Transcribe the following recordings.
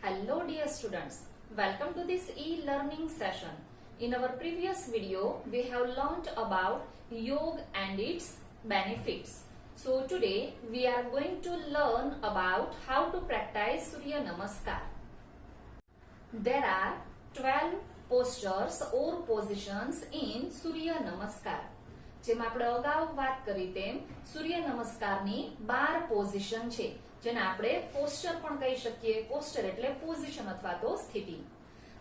Hello dear students, welcome to this e-learning session. In our previous video, we have learnt about yoga and its benefits. So today we are going to learn about how to practice Surya Namaskar. There are 12 postures or positions in Surya Namaskar. જેમ આપણે અગાઉ વાત કરી તેમ સૂર્ય નમસ્કારની 12 position છે જેને આપણે posture પણ કહી શકીએ. પોસ્ચર એટલે પોઝિશન અથવા તો સ્થિતિ.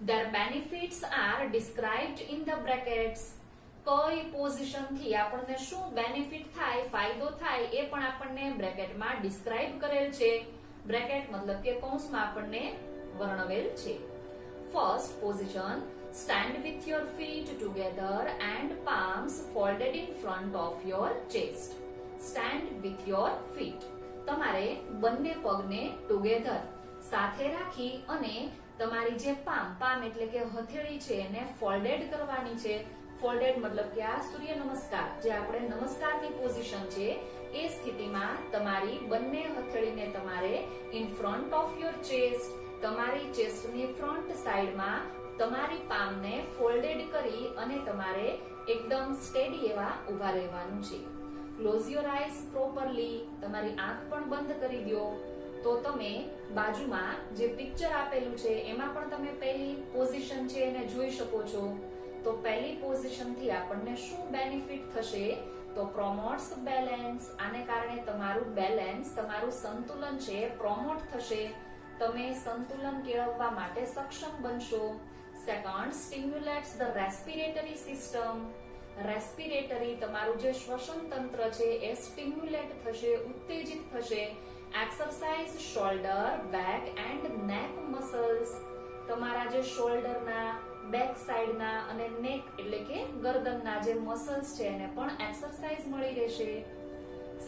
Their benefits are described in the brackets. કઈ પોઝિશન થી આપણને શું બેનિફિટ થાય, ફાયદો થાય એ પણ આપણને બ્રેકેટમાં ડિસ્ક્રાઇબ કરેલ છે. બ્રેકેટ મતલબ કે કૌંસમાં આપણને વર્ણવેલ છે. First position, stand with your feet together and palms folded in front of your chest. Stand with your feet. તમારે બંને પગને ટુગેધર સાથે રાખી અને તમારી જે પામ એટલે કે હથેળી છે એને ફોલ્ડેડ કરવાની છે. ફોલ્ડેડ મતલબ કે આ સૂર્ય નમસ્કાર જે આપણે નમસ્કારની પોઝિશન છે એ સ્થિતિમાં તમારી બંને હથેળીને તમારે in front of your chest, તમારી ચેસ્ટની ફ્રન્ટ સાઈડમાં તમારી પામને ફોલ્ડેડ કરી અને તમારે એકદમ સ્ટેડી એવા ઊભા રહેવાનું છે. Close your eyes properly. તમારી આંખ પણ બંધ કરી દો. તો તમે બાજુમાં જે પિક્ચર આપેલું છે એમાં પણ તમે પહેલી પોઝિશન છે એને જોઈ શકો છો. તો પહેલી પોઝિશન થી આપણને શું બેનિફિટ થશે? તો પ્રોમોટ્સ બેલેન્સ. આને કારણે તમારું બેલેન્સ, તમારું સંતુલન છે પ્રોમોટ થશે. તમે સંતુલન કેળવવા માટે સક્ષમ બનશો. Second, stimulates the respiratory system. Respiratory તમારું જે શ્વસન તંત્ર છે એ સ્ટિમ્યુલેટ થશે, ઉત્તેજિત થશે. Exercise shoulder, back and neck muscles. તમારા જે શોલ્ડરના, બેક સાઈડના અને નેક એટલે કે ગરદનના જે મસલ્સ છે એને પણ એક્સરસાઇઝ મળી રહેશે.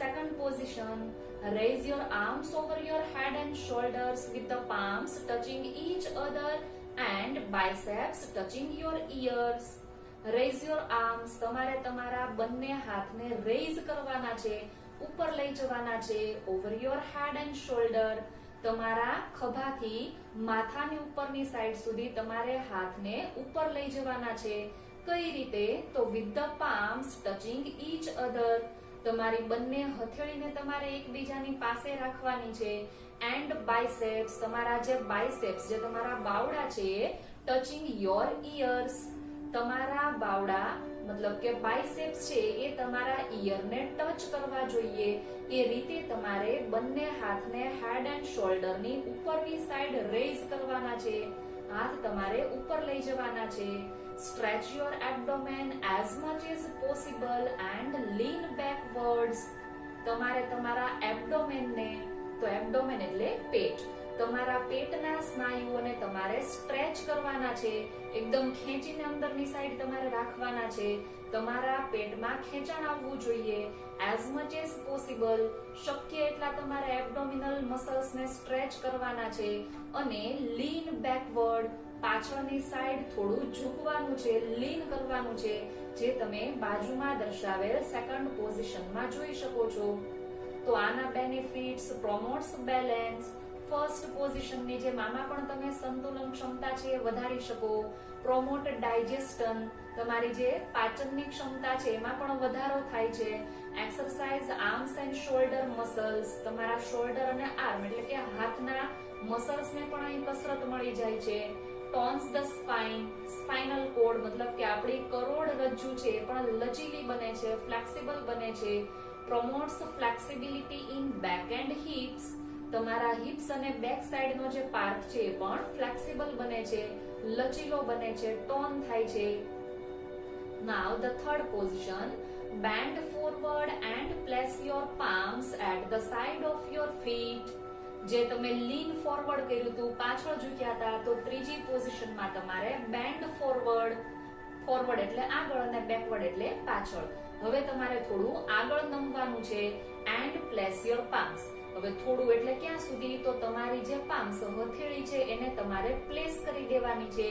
Second position, raise your arms over your head and shoulders with the palms touching each other and biceps touching your ears. Raise your arms. તમારે તમારા બંને હાથને રેઇઝ કરવાના છે, ઉપર લઈ જવાના છે. over your head and shoulder. તમારા ખભાથી માથાની ઉપરની સાઈડ સુધી તમારે હાથને ઉપર લઈ જવાના છે. કઈ રીતે? તો with the palms touching each other. તમારી બંને હથેળીને તમારે એકબીજાની પાસે રાખવાની છે. And biceps. તમારા જે બાયસેપ્સ, જે તમારા બાવડા છે, ટચિંગ યોર ઇયર્સ. તમારા બાવડા મતલબ કે બાયસેપ્સ છે એ તમારા ઇયરને ટચ કરવા જોઈએ. એ રીતે તમારે બંને હાથને હેડ એન્ડ શોલ્ડરની ઉપરની સાઈડ રેઇઝ કરવાના છે. હાથ તમારે ઉપર લઈ જવાના છે. Stretch your abdomen as much as possible and lean backwards. તમારે તમારા એબ્ડોમેનને, તો એબ્ડોમેન એટલે પેટ, તમારા પેટના સ્નાયુઓને તમારે સ્ટ્રેચ કરવાના છે. એકદમ ખેંચીને અંદરની સાઈડ તમારે રાખવાના છે. તમારા પેટમાં ખેંચાણ આવવું જોઈએ. as much as possible. શક્ય એટલા તમારે એબ્ડોમિનલ મસલ્સને સ્ટ્રેચ કરવાના છે. અને લીન બેકવર્ડ. પાછળની સાઈડ થોડું ઝૂકવાનું છે, લીન કરવાનું છે, જે તમે બાજુમાં દર્શાવેલ સેકન્ડ પોઝિશનમાં જોઈ શકો છો. તો આના બેનિફિટ્સ, પ્રોમોટ્સ બેલેન્સ. ફર્સ્ટ પોઝિશનની જેમ આમાં પણ તમે સંતુલન ક્ષમતા છે વધારી શકો. પ્રોમોટ ડાયજેસ્ટન. તમારી જે પાચનની ક્ષમતા છે એમાં પણ વધારો થાય છે. Exercise arms and shoulder muscles. તમારા શોલ્ડર અને આર્મ એટલે કે હાથના મસલ્સને પણ અહીં કસરત મળી જાય છે. Tones the spine. Spinal code મતલબ કે આપણી કરોડરજ્જુ છે એ પણ લચીલી બને છે, ફ્લેક્સિબલ બને છે. Promotes flexibility in back and hips. તમારા હિપ્સ અને બેક સાઈડનો જે પાર્ટ છે એ પણ ફ્લેક્સિબલ બને છે, લચીલો બને છે, ટોન થાય છે. Now the third position, bend forward and place your palms at the side of your feet. જે તમે લીન ફોરવર્ડ કર્યું હતું, પાછળ ઝૂક્યા હતા, તો ત્રીજી પોઝિશનમાં તમારે બેન્ડ ફોરવર્ડ. ફોરવર્ડ એટલે આગળ અને બેકવર્ડ એટલે પાછળ. હવે તમારે થોડું આગળ નમવાનું છે. And place your palms. હવે થોડું એટલે ક્યાં સુધી? તો તમારી જે પામ્સ હથેળી છે એને તમારે પ્લેસ કરી દેવાની છે,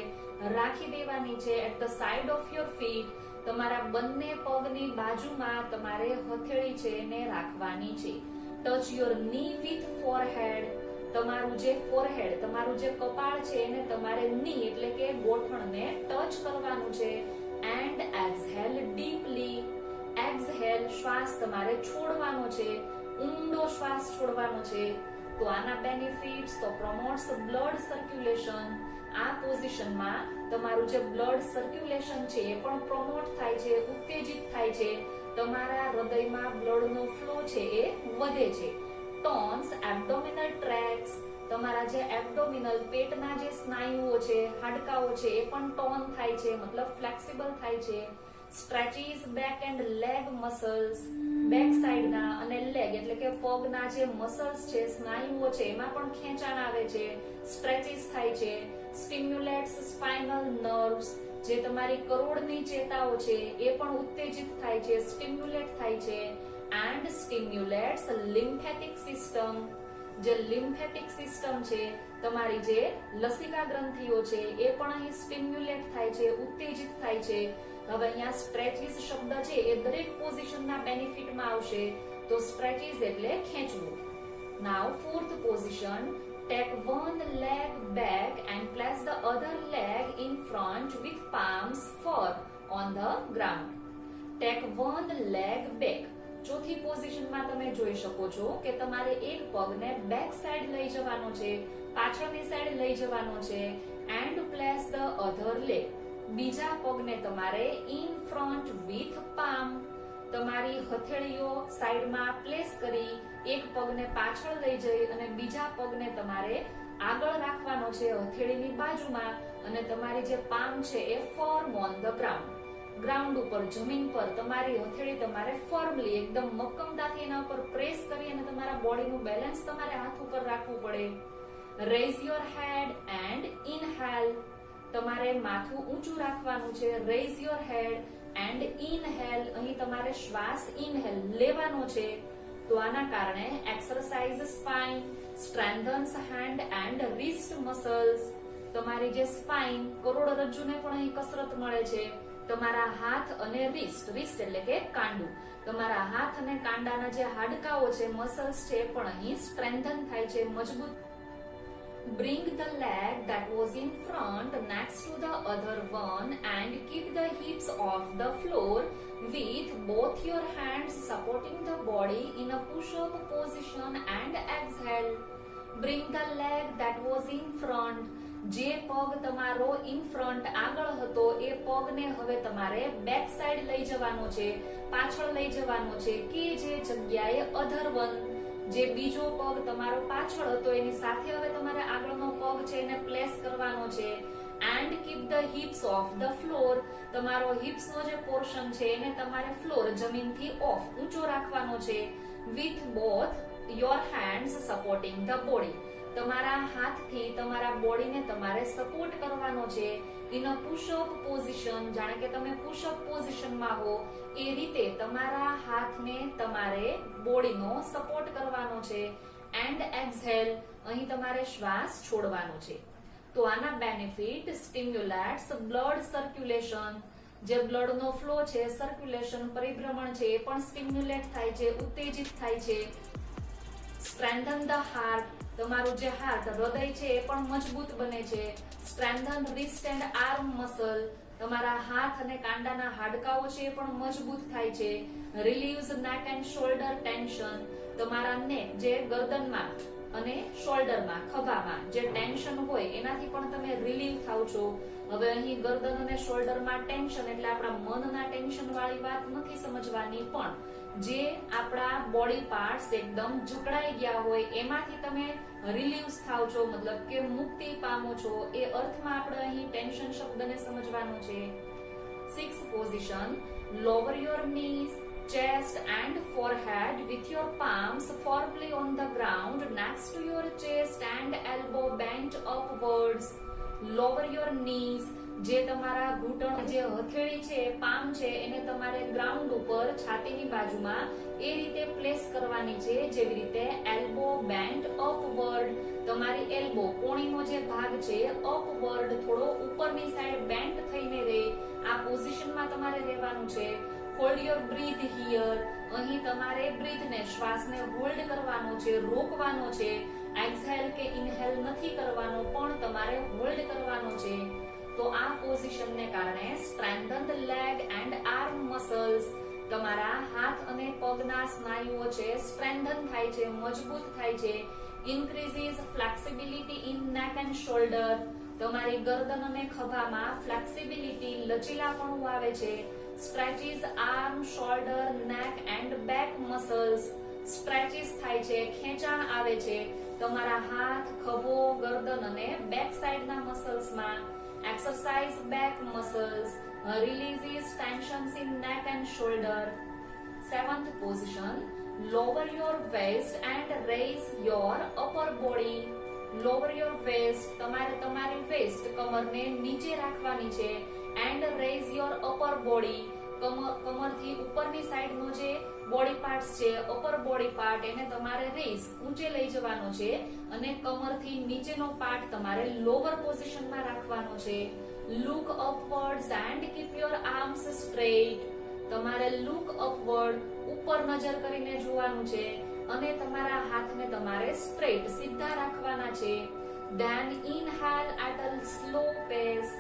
રાખી દેવાની છે at the side of your feet. તમારા બંને પગની બાજુમાં તમારે હથેળી છે એને રાખવાની છે. ટચ યોર ની વિથ ફોરહેડ. તમારું જે ફોરહેડ, તમારું જે કપાળ છે એને તમારે ની એટલે કે ગોઠણને ટચ કરવાનું છે. And એક્સહેલ deeply. એક્સહેલ શ્વાસ તમારે છોડવાનો છે, ઊંડો શ્વાસ છોડવાનો છે. તો આના બેનિફિટ્સ તો પ્રમોટ્સ બ્લડ સર્ક્યુલેશન. આ પોઝિશનમાં તમારું જે બ્લડ સર્ક્યુલેશન છે એ પણ પ્રમોટ થાય છે, ઉત્તેજિત થાય છે. તમારા હૃદયમાં બ્લડનો ફ્લો છે એ વધે છે. Tones abdominal tracts. તમારા જે એબ્ડોમિનલ પેટના જે સ્નાયુઓ છે, હાડકાઓ છે એ પણ ટોન થાય છે, મતલબ ફ્લેક્સિબલ થાય છે. Stretches back and leg muscles. Back સાઈડના અને લેગ એટલે કે પગના જે મસલ્સ છે, સ્નાયુઓ છે એમાં પણ ખેંચાણ આવે છે, સ્ટ્રેચીસ થાય છે. સ્ટિમ્યુલેટ્સ સ્પાઇનલ નર્વ્સ. જે તમારી કરોડની ચેતાઓ છે એ પણ ઉત્તેજિત થાય છે, સ્ટિમ્યુલેટ થાય છે. And stimulates lymphatic system. જે લિમ્ફેટિક સિસ્ટમ છે, તમારી જે લસિકા ગ્રંથિઓ છે એ પણ અહીં સ્ટિમ્યુલેટ થાય છે, ઉત્તેજિત થાય છે. હવે અહીંયા સ્ટ્રેચીસ શબ્દ છે એ દરેક પોઝિશનના બેનિફિટમાં આવશે. તો સ્ટ્રેચીસ એટલે ખેંચવું. Now fourth position. Take one leg back and place the other leg in front with palms firm on the ground. Take one leg back. ચોથી પોઝિશનમાં તમે જોઈ શકો છો કે તમારે એક પગને બેક સાઈડ લઈ જવાનો છે, પાછળની સાઈડ લઈ જવાનો છે. and place the other leg. બીજા પગને તમારે in front with palm. તમારી હથેળીઓ સાઈડમાં પ્લેસ કરી એક પગને પાછળ લઈ જઈ અને બીજા પગને તમારે આગળ રાખવાનો છે હથેળીની બાજુમાં. અને તમારી જે પામ છે એ firm on the ground. Ground ઉપર, જમીન પર તમારી હથેળી તમારે ફર્મલી એકદમ મક્કમતાથી એના ઉપર પ્રેસ કરી અને તમારા બોડીનું બેલેન્સ તમારે હાથ ઉપર રાખવું પડે. Raise your head and inhale. તમારે માથું ઊંચું રાખવાનું છે. Raise your head and inhale. અહીં તમારે શ્વાસ ઇનહેલ લેવાનો છે. તો આના કારણે exercise spine, strengthens hand and wrist muscles. તમારી જે સ્પાઇન, કરોડરજ્જુને પણ અહીં કસરત મળે છે. તમારા હાથ અને રિસ્ટ, રિસ્ટ એટલે કે કાંડું, તમારા હાથ અને કાંડાના જે હાડકાઓ છે, મસલ્સ છે પણ અહીં સ્ટ્રેન્થન થાય છે, મજબૂત. Bring the leg that was in front next to the other one and keep the hips off the floor with both your hands supporting the body in a push-up position and exhale. Bring the leg that was in front. જે પગ તમારો in front આગળ હતો એ પગને હવે તમારે back side લઈ જવાનો છે, પાછળ લઈ જવાનો છે કે જે જગ્યાએ other one, જે બીજો પગ તમારો પાછળ હતો એની સાથે હવે તમારે આગળનો પગ છે એને પ્લેસ કરવાનો છે. And keep the hips of the floor. તમારો હિપ્સ નો જે પોર્શન છે એને તમારે ફ્લોર, જમીનથી ઓફ, ઊંચો રાખવાનો છે. With both your hands supporting the body. તમારા હાથથી તમારા બોડીને તમારે સપોર્ટ કરવાનો છે. ઇન અ પુશઅપ પોઝિશન, જાણે કે તમે પુશઅપ પોઝિશનમાં હો એ રીતે તમારા હાથને તમારે બોડીનો સપોર્ટ કરવાનો છે. એન્ડ એક્સહેલ. અહીં તમારે શ્વાસ છોડવાનો છે. તો આના બેનિફિટ સ્ટિમ્યુલેટ્સ બ્લડ સર્ક્યુલેશન. જે બ્લડનો ફ્લો છે, સર્ક્યુલેશન, પરિભ્રમણ છે એ પણ સ્ટિમ્યુલેટ થાય છે, ઉત્તેજિત થાય છે. Strengthen the heart. તમારું જે હાર્ટ, હૃદય છે એ પણ મજબૂત બને છે. Strengthen wrist and arm muscle. તમારા હાથ અને કાંડાના હાડકાઓ છે એ પણ મજબૂત થાય છે. રિલીવ્સ નેક એન્ડ શોલ્ડર ટેન્શન. તમારા નેક, જે ગરદનમાં અને શોલ્ડરમાં, ખભામાં જે ટેન્શન હોય એનાથી પણ તમે રિલીવ થાવ છો. હવે અહીં ગરદન અને શોલ્ડરમાં ટેન્શન એટલે આપણા મનના ટેન્શન વાળી વાત નથી સમજવાની, પણ જે આપણા બોડી પાર્ટ્સ એકદમ જકડાઈ ગયા હોય એમાંથી તમે રિલીવ્સ થાવ છો, મતલબ કે મુક્તિ પામો છો, એ અર્થમાં આપણે અહીં ટેન્શન શબ્દને સમજવાનો છે. 6th position. Lower your knees, chest and forehead with your palms firmly on the ground next to your chest and elbow bent upwards. Lower your knees. જે તમારા ઘૂંટણ, જે હથેળી છે, પામ છે, એને તમારે ગ્રાઉન્ડ ઉપર છાતીની બાજુમાં એ રીતે પ્લેસ કરવાની છે જેવી રીતે એલ્બો બેન્ટ અપવર્ડ. તમારી એલ્બો, કોણીનો જે ભાગ છે, અપવર્ડ, થોડો ઉપરની સાઈડ બેન્ટ થઈને રહે. આ પોઝિશનમાં તમારે રહેવાનું છે. Hold your breath here. અહીં તમારે બ્રીથને, શ્વાસને હોલ્ડ કરવાનો છે, રોકવાનો છે. એક્સહેલ કે ઇનહેલ નથી કરવાનો, પણ તમારે હોલ્ડ કરવાનો છે. તો આ પોઝિશનને કારણે સ્ટ્રેન્થન્ડ લેગ એન્ડ આર્મ મસલ્સ, તમારા હાથ અને પગના સ્નાયુઓ છે સ્ટ્રેન્થન થાય છે, મજબૂત થાય છે. ઇન્ક્રીઝિસ ફ્લેક્સિબિલિટી ઇન નેક એન્ડ શોલ્ડર, તમારી ગરદન અને ખભામાં ફ્લેક્સિબિલિટી, લચીલાપણું આવે છે. સ્ટ્રેચિસ આર્મ, શોલ્ડર, નેક એન્ડ બેક મસલ્સ, સ્ટ્રેચિસ થાય છે, ખેંચાણ આવે છે તમારા હાથ, ખભો, ગરદન અને બેક સાઈડના મસલ્સમાં. Exercise back muscles, releases tensions in neck and shoulder. Seventh position, lower your waist and raise your upper body. Lower your waist, તમારે તમારી waist કમરને નીચે રાખવાની છે. and raise your upper body, કમરથી ઉપરની સાઈડનો જે બોડી પાર્ટ છે, અપર બોડી પાર્ટ, એને તમારે રેઝ ઊંચે લઈ જવાનો છે અને કમરથી નીચેનો પાર્ટ તમારે લોઅર પોઝિશનમાં રાખવાનો છે. Look upwards and keep your arms straight, તમારે લુક અપવર્ડ, ઉપર નજર કરીને જોવાનું છે અને તમારા હાથને તમારે સ્ટ્રેટ સીધા રાખવાના છે. Than inhale at a slow પેસ,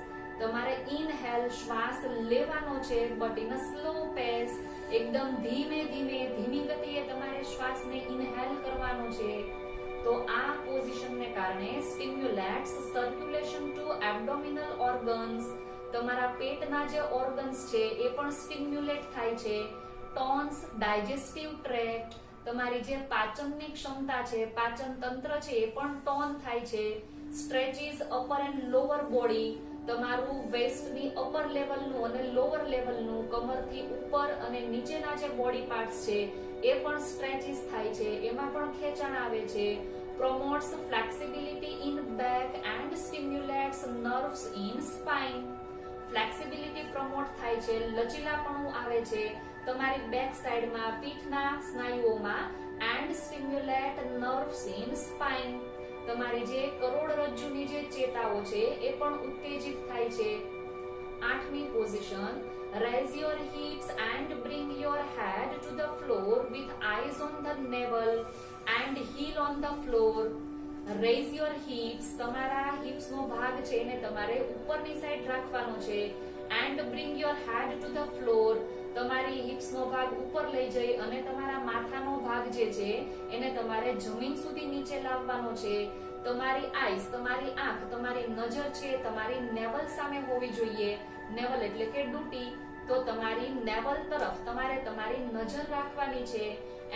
તમારે ઇનહેલ શ્વાસ લેવાનો છે બટ ઇન અ સ્લો પેસ, એકદમ ધીમે ધીમે ધીમી ગતિએ તમારે શ્વાસને ઇનહેલ કરવાનો છે. તો આ પોઝિશનને કારણે સ્ટિમ્યુલેટ્સ સર્ક્યુલેશન ટુ એબ્ડોમિનલ ઓર્ગન્સ, તમારા પેટના જે ઓર્ગન્સ છે એ પણ સ્ટિમ્યુલેટ થાય છે. ટોન્સ ડાયજેસ્ટિવ ટ્રેક્ટ, તમારી જે પાચનની ક્ષમતા છે, પાચન તંત્ર છે એ પણ ટોન થાય છે. સ્ટ્રેચિસ અપર એન્ડ લોઅર બોડી, તમારું વેસ્ટની અપર લેવલનું અને લોઅર લેવલનું, કમરથી ઉપર અને નીચેના જે બોડી પાર્ટ્સ છે એ પણ સ્ટ્રેચિસ થાય છે, એમાં પણ ખેંચાણ આવે છે. promotes flexibility in back and stimulates nerves in spine. Flexibility promote થાય છે, લચીલાપણું આવે છે તમારી બેક સાઈડમાં, પીઠના સ્નાયુઓમાં. And stimulate nerves in spine, તમારી જે કરોડરજ્જુની જે ચેતાઓ છે એ પણ ઉત્તેજિત થાય છે. આઠમી position, raise your hips and bring your head to the floor with eyes on the navel and heel on the floor. raise your hips, તમારા hips નો ભાગ છે એને તમારે ઉપરની સાઈડ રાખવાનો છે. and bring your head to the floor, તમારી hips નો ભાગ ઉપર લઈ જઈ અને તમારા માથાનો ભાગ જે છે એને તમારે જમીન સુધી નીચે લાવવાનો છે. તમારી આઈસ, તમારી આંખ, તમારી નજર છે તમારી નેવલ સામે હોવી જોઈએ. નેવલ એટલે કે ડૂટી, તો તમારી નેવલ તરફ તમારે તમારી નજર રાખવાની છે.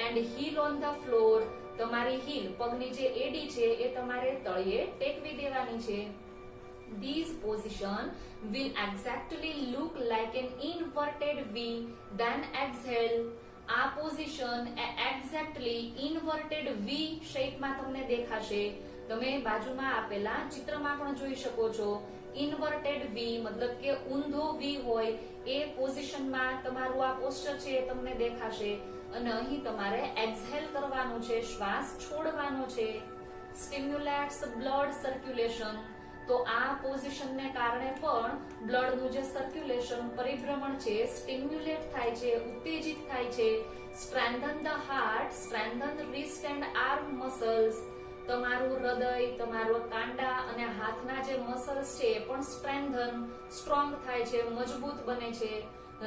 And heel on the floor, તમારી હીલ, પગની જે એડી છે એ તમારે તળિયે ટેકવી દેવાની છે. These position will exactly look like an inverted V, then exhale. આ પોઝિશન એક્ઝેક્ટલી ઇન્વર્ટેડ V શેપમાં તમને દેખાશે. તમે બાજુમાં આપેલા ચિત્રમાં પણ જોઈ શકો છો. ઇન્વર્ટેડ V મતલબ કે ઊંધો V હોય એ પોઝિશનમાં તમારું આ પોસ્ચર છે એ તમને દેખાશે અને અહીં તમારે એક્સહેલ કરવાનું છે, શ્વાસ છોડવાનો છે. સ્ટિમ્યુલેટ્સ બ્લડ સર્ક્યુલેશન, તો આ પોઝિશનને કારણે પણ બ્લડનું જે સર્ક્યુલેશન, પરિભ્રમણ છે સ્ટિમ્યુલેટ થાય છે, ઉત્તેજિત થાય છે. Strengthen the heart, strengthen wrist and arm muscles, તમારું હૃદય, તમારો કાંડા અને હાથના જે મસલ્સ છે એ પણ સ્ટ્રેન્થન, સ્ટ્રોંગ થાય છે, મજબૂત બને છે.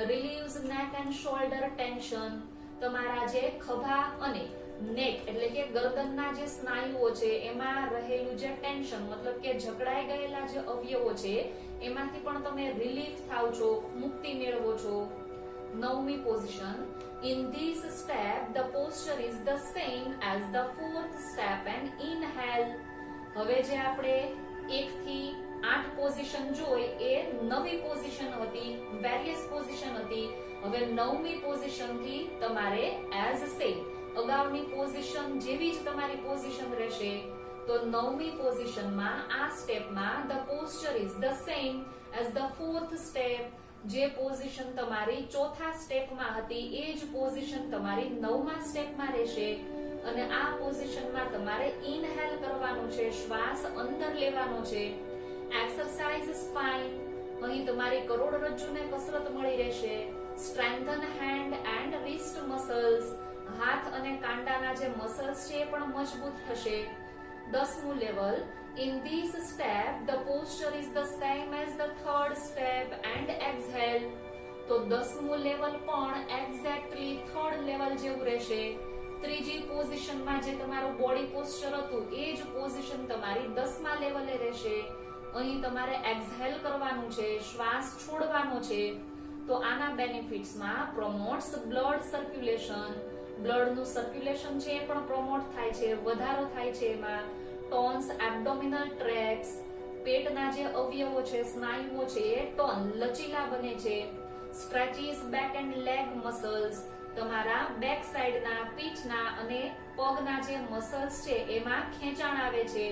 રિલીવ્સ નેક એન્ડ શોલ્ડર ટેન્શન, તમારા જે ખભા અને નેક એટલે કે ગરદનના જે સ્નાયુઓ છે એમાં રહેલું જે ટેન્શન મતલબ કે જકડાઈ ગયેલા જે અવયવો છે એમાંથી પણ તમે રિલીફ થાવ છો, મુક્તિ મેળવો છો. નવમી position, in this step the posture is the same as the fourth step and inhale. હવે જે આપણે 1 થી 8 પોઝિશન જોઈ એ નવી પોઝિશન હતી, વેરિયસ પોઝિશન હતી. હવે નવમી પોઝિશન થી તમારે એઝ સેમ અગાઉની પોઝિશન જેવી જ તમારી પોઝિશન રહેશે. તો નવમી પોઝિશનમાં આ સ્ટેપમાં the posture is the same as the fourth step. જે પોઝિશન તમારી ચોથા સ્ટેપમાં હતી એ જ પોઝિશન તમારી નવમા સ્ટેપમાં રહેશે અને આ પોઝિશનમાં તમારે ઇનહેલ કરવાનું છે, શ્વાસ અંદર લેવાનો છે. એક્સરસાઇઝ સ્પાઇન, અહીં તમારી કરોડરજ્જુને કસરત મળી રહેશે. Strengthen hand and wrist muscles, હાથ અને કાંડાના જે મસલ્સ છે એ પણ મજબૂત થશે. 10મું level. In this step, the posture is the same as the third step and exhale. તો 10મું લેવલ પણ એક્ઝેક્ટલી થર્ડ લેવલ જેવું રહેશે. ત્રીજી પોઝિશનમાં જે તમારું બોડી પોસ્ચર હતું એ જ પોઝિશન તમારી 10મા લેવલે રહેશે. અહીં તમારે એક્ઝહેલ કરવાનું છે, શ્વાસ છોડવાનો છે. તો આના બેનિફિટ્સમાં પ્રમોટ્સ બ્લડ સર્ક્યુલેશન, બ્લડનું સર્ક્યુલેશન છે એ પણ પ્રમોટ થાય છે, વધારો થાય છે એમાં. ટોન્સ એબ્ડોમિનલ ટ્રેક્સ, પેટના જે અવયવો છે, સ્નાયુઓ છે એ ટોન લચીલા બને છે. Stretches back and leg muscles, તમારા બેક સાઈડના, પીઠના અને પગના જે મસલ્સ છે એમાં ખેંચાણ આવે છે.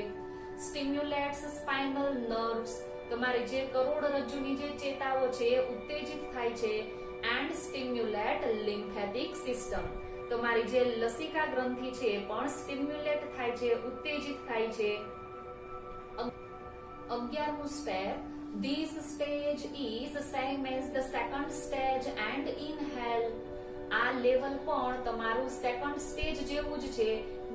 સ્ટિમ્યુલેટ્સ સ્પાઇનલ નર્વ્સ, તમારી જે કરોડરજ્જુની જે ચેતાઓ છે એ ઉત્તેજિત થાય છે. એન્ડ સ્ટિમ્યુલેટ લિમ્ફેટિક સિસ્ટમ, તમારી જે લસિકા ગ્રંથિ છે એ પણ સ્ટિમ્યુલેટ થાય છે, ઉત્તેજિત થાય છે. 11મું step. This stage is same as the second stage and inhale. આ લેવલ પણ તમારું સેકન્ડ સ્ટેજ જેવું જ છે.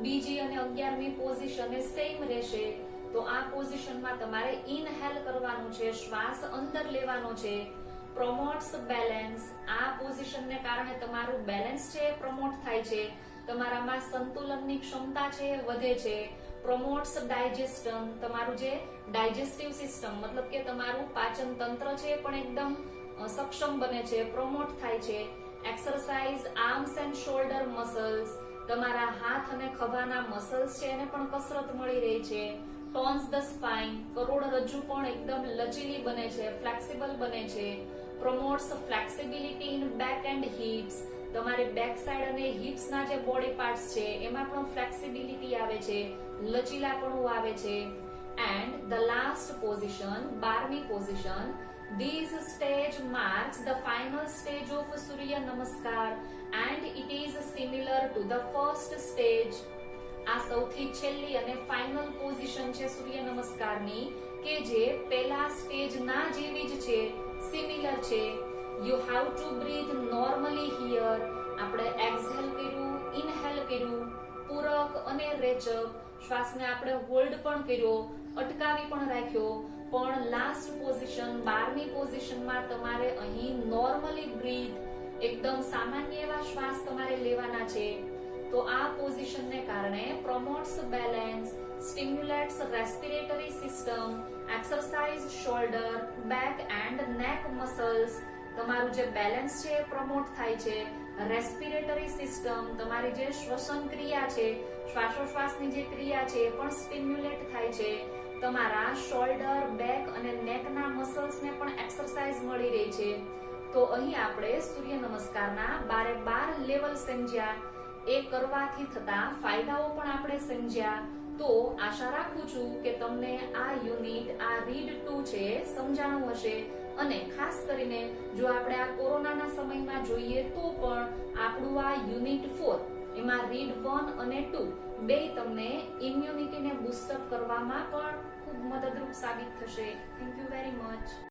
બીજી અને 11મી પોઝિશન એ સેમ રહેશે. તો આ પોઝિશનમાં તમારે ઇનહેલ કરવાનું છે, શ્વાસ અંદર લેવાનો છે. પ્રમોટ્સ બેલેન્સ, આ પોઝિશનને કારણે તમારું બેલેન્સ છે પ્રમોટ થાય છે, તમારામાં સંતુલનની ક્ષમતા છે વધે છે. પ્રમોટ્સ ડાયજેસ્ટન, તમારું જે ડાયજેસ્ટિવ સિસ્ટમ મતલબ કે તમારું પાચન તંત્ર છે પણ એકદમ સક્ષમ બને છે, પ્રમોટ થાય છે. Exercise arms and shoulder muscles, તમારા હાથ અને ખભાના મસલ્સ છે એને પણ કસરત મળી રહી છે. ટોન્સ ધ સ્પાઇન, કરોડરજ્જુ પણ એકદમ લચીલી બને છે, ફ્લેક્સિબલ બને છે. Promotes flexibility in back and hips, તમારી બેક સાઈડ અને હિપ્સના જે બોડી પાર્ટ્સ છે એમાં પણ ફ્લેક્સિબિલિટી આવે છે, લચીલાપણું આવે છે. એન્ડ ધ લાસ્ટ પોઝિશન, 12મી position. This stage marks the final stage of Surya Namaskar and it is similar to the first stage. આ સૌથી છેલ્લી અને ફાઇનલ પોઝિશન છે સૂર્ય નમસ્કારની કે જે પહેલા સ્ટેજના જેવી જ છે, સિમિલર છે. You have to breathe normally here. આપણે એક્સહેલ કર્યું, ઇનહેલ કર્યું, પૂરક અને રેચક. શ્વાસને આપણે હોલ્ડ પણ કર્યો, અટકાવી પણ રાખ્યો. પણ લાસ્ટ પોઝિશન 12મી પોઝિશનમાં તમારે અહીં નોર્મલી બ્રીથ, એકદમ સામાન્ય એવા શ્વાસ તમારે લેવાના છે. તો આ પોઝિશનને કારણે promotes balance, stimulates respiratory system, exercise shoulder, back and neck muscles, તમારું જે બેલેન્સ છે એ પ્રમોટ થાય છે. રેસ્પિરેટરી સિસ્ટમ, તમારી જે શ્વસન ક્રિયા છે, શ્વાસોશ્વાસની જે ક્રિયા છે એ પણ સ્ટિમ્યુલેટ થાય છે. તમારા શોલ્ડર, બેક અને નેકના મસલ્સને પણ એક્સરસાઇઝ મળી રહી છે. તો અહીં આપણે સૂર્ય નમસ્કારના 12 લેવલ સમજ્યા, એ કરવાથી થતા ફાયદાઓ પણ આપણે સમજ્યા. તો આશા રાખું છું કે તમને આ યુનિટ, આ રીડ 2 છે સમજાણું હશે. અને ખાસ કરીને જો આપણે આ કોરોનાના સમયમાં જોઈએ તો પણ આપણું આ યુનિટ 4 એમાં રીડ 1 અને 2 બે તમને ઇમ્યુનિટીને બૂસ્ટઅપ કરવામાં પણ ખૂબ મદદરૂપ સાબિત થશે. Thank you very much.